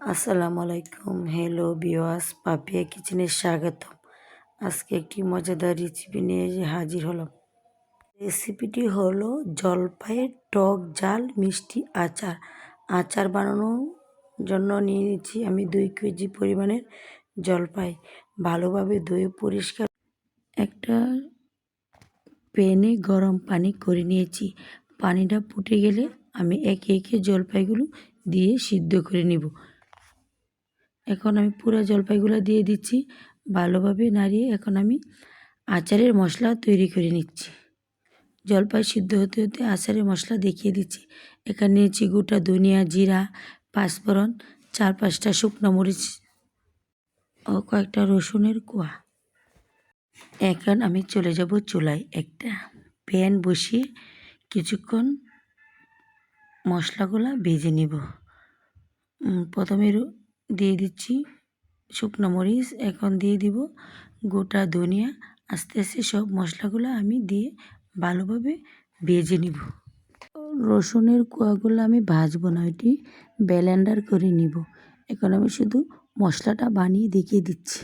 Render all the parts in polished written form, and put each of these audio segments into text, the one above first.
আসসালামু আলাইকুম, hello viewers, Papiya কিচেনে স্বাগতম। আজকে একটি মজাদার রেসিপি নিয়ে হাজির হলাম। রেসিপিটি হলো জলপাইয়ের টক ঝাল মিষ্টি আচার। আচার বানানোর জন্য নিয়ে নিচ্ছি আমি 2 কেজি পরিমাণের জলপাই। ভালোভাবে ধুয়ে পরিষ্কার একটা প্যানে গরম পানি করে নিয়েছি। পানিটা ফুটে গেলে আমি একে একে জলপাইগুলো দিয়ে সিদ্ধ করে নিব। এখন আমি পুরো জলপাইগুলো দিয়ে দিচ্ছি, ভালোভাবে নাড়িয়ে এখন আমি আচারের মশলা তৈরি করে নিচ্ছি। জলপাই সিদ্ধ হতে হতে আচারের মশলা দেখিয়ে দিচ্ছি। এখানে নিয়েছি গোটা ধনিয়া, জিরা, পাঁচফোড়ন, 4-5টা শুকনো মরিচ ও কয়েকটা রসুনের কোয়া। এখন আমি চলে যাব চুলায়। একটা প্যান বসিয়ে কিছুক্ষণ মশলাগুলো ভেজে নিব। প্রথমে দিয়ে দিচ্ছি শুকনো মরিচ, এখন দিয়ে দিব গোটা ধনিয়া। আস্তে আস্তে সব মশলাগুলো আমি দিয়ে ভালোভাবে ভেজে নিব। রসুনের কোয়াগুলো আমি ভাজবো না, এটি ব্লেন্ডার করে নিব। এখন আমি শুধু মশলাটা বানিয়ে দেখিয়ে দিচ্ছি।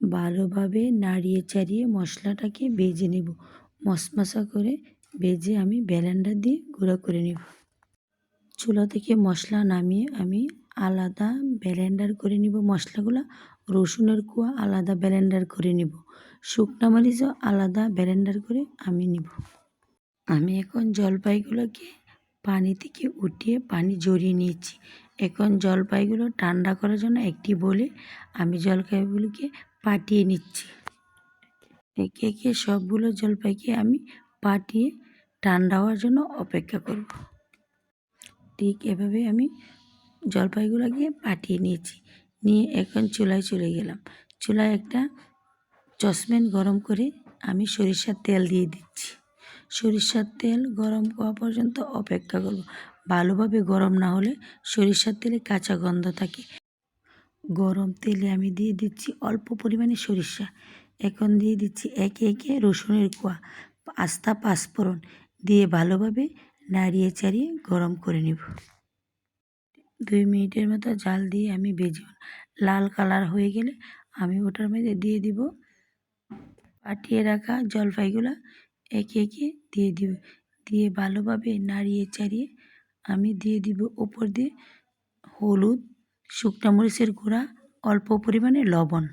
ভালোভাবে নাড়িয়ে চাড়িয়ে মশলাটাকে ভেজে নিব। মশমশা করে ভেজে আমি ব্লেন্ডার দিয়ে গুঁড়ো করে নিব। চুলা থেকে মশলা নামিয়ে আমি আলাদা ব্লেন্ডার করে নিব মশলাগুলো। রসুনের কোয়া আলাদা ব্লেন্ডার করে নিব, শুকনো মরিচও আলাদা ব্লেন্ডার করে আমি নিব। আমি এখন জলপাইগুলোকে পানি থেকে উঠিয়ে পানি ঝরিয়ে নিয়েছি। এখন জলপাইগুলো ঠান্ডা করার জন্য একটি বলে আমি জলপাইগুলোকে পাটিয়ে নিচ্ছি। একে একে সবগুলো জলপাইকে আমি পাটিয়ে ঠান্ডা হওয়ার জন্য অপেক্ষা করব। ঠিক এভাবে আমি জলপাইগুলোকে পাঠিয়ে নিয়েছি। নিয়ে এখন চুলায় চলে গেলাম। চুলায় একটা সসপ্যান গরম করে আমি সরিষার তেল দিয়ে দিচ্ছি। সরিষার তেল গরম হওয়া পর্যন্ত অপেক্ষা করব। ভালোভাবে গরম না হলে সরিষার তেলে কাঁচা গন্ধ থাকে। গরম তেলে আমি দিয়ে দিচ্ছি অল্প পরিমাণে সরিষা। এখন দিয়ে দিচ্ছি একে একে রসুনের কোয়া, আস্তা পাঁচফোড়ন দিয়ে ভালোভাবে নাড়িয়ে চাড়িয়ে গরম করে নিব। 2 মিনিটের মতো জাল দিয়ে আমি ভেজে লাল কালার হয়ে গেলে আমি ওটার মধ্যে দিয়ে দিব পাটিয়ে রাখা জলপাইগুলো। একে একে দিয়ে দিব, দিয়ে ভালোভাবে নাড়িয়ে চাড়িয়ে আমি দিয়ে দিব উপর দিয়ে হলুদ, শুকনো মরিচের গুঁড়া, অল্প পরিমাণে লবণ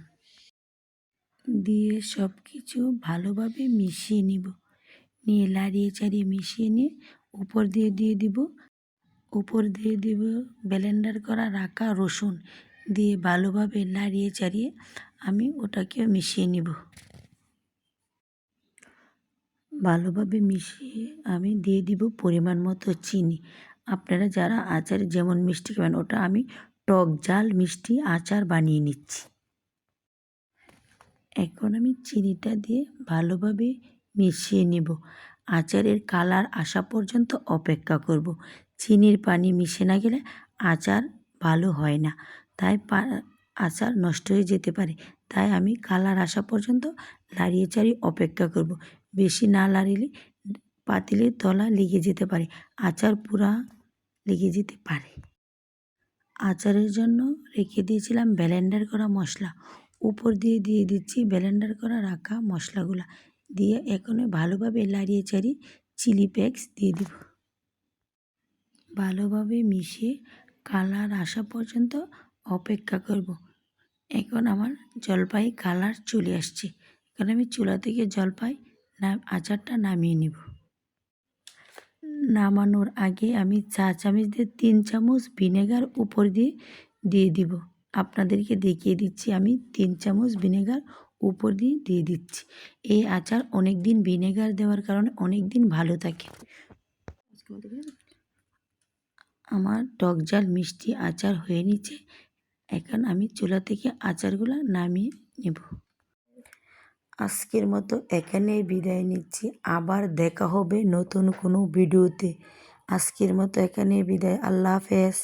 দিয়ে সব কিছু ভালোভাবে মিশিয়ে নিব। নিয়ে নাড়িয়ে চাড়িয়ে মিশিয়ে নিয়ে উপর দিয়ে দিব ব্লেন্ডার করা রাখা রসুন দিয়ে ভালোভাবে নাড়িয়ে চাড়িয়ে আমি ওটাকে মিশিয়ে নিব। ভালোভাবে মিশিয়ে আমি দিয়ে দিব পরিমাণ মতো চিনি। আপনারা যারা আচার যেমন মিষ্টি খাবেন, ওটা আমি টক ঝাল মিষ্টি আচার বানিয়ে নিচ্ছি। এখন আমি চিনিটা দিয়ে ভালোভাবে মিশিয়ে নিব। আচারের কালার আসা পর্যন্ত অপেক্ষা করব। চিনির পানি মিশে না গেলে আচার ভালো হয় না, তাই আচার নষ্ট হয়ে যেতে পারে। তাই আমি কালার আসা পর্যন্ত নাড়িয়ে চাড়িয়ে অপেক্ষা করব। বেশি না নাড়িলে পাতিলের তলা লেগে যেতে পারে, আচার পুরা লেগে যেতে পারে। আচারের জন্য রেখে দিয়েছিলাম ব্লেন্ডার করা মশলা, উপর দিয়ে দিচ্ছি ব্লেন্ডার করা রাখা মশলাগুলো দিয়ে এখন ভালোভাবে নাড়িয়ে চাড়িয়ে চিলি ফ্লেক্স দিয়ে দিব। ভালোভাবে মিশিয়ে কালার আসা পর্যন্ত অপেক্ষা করব। এখন আমার জলপাই কালার চলে আসছে। এখন আমি চুলা থেকে জলপাই আচারটা নামিয়ে নেব। নামানোর আগে আমি চা চামচ দিয়ে 3 চামচ ভিনেগার উপর দিয়ে দিব। আপনাদেরকে দেখিয়ে দিচ্ছি, আমি 3 চামচ ভিনেগার উপর দিয়ে দিচ্ছি। এই আচার অনেক দিন ভিনেগার দেওয়ার কারণে অনেক দিন ভালো থাকে। আমার টক ঝাল মিষ্টি আচার হয়ে নিচ্ছে। এখন আমি চুলা থেকে আচারগুলো নামিয়ে নেব। আজকের মতো এখানেই বিদায় নিচ্ছি। আবার দেখা হবে নতুন কোনো ভিডিওতে। আজকের মতো এখানেই বিদায়। আল্লাহ হাফেজ।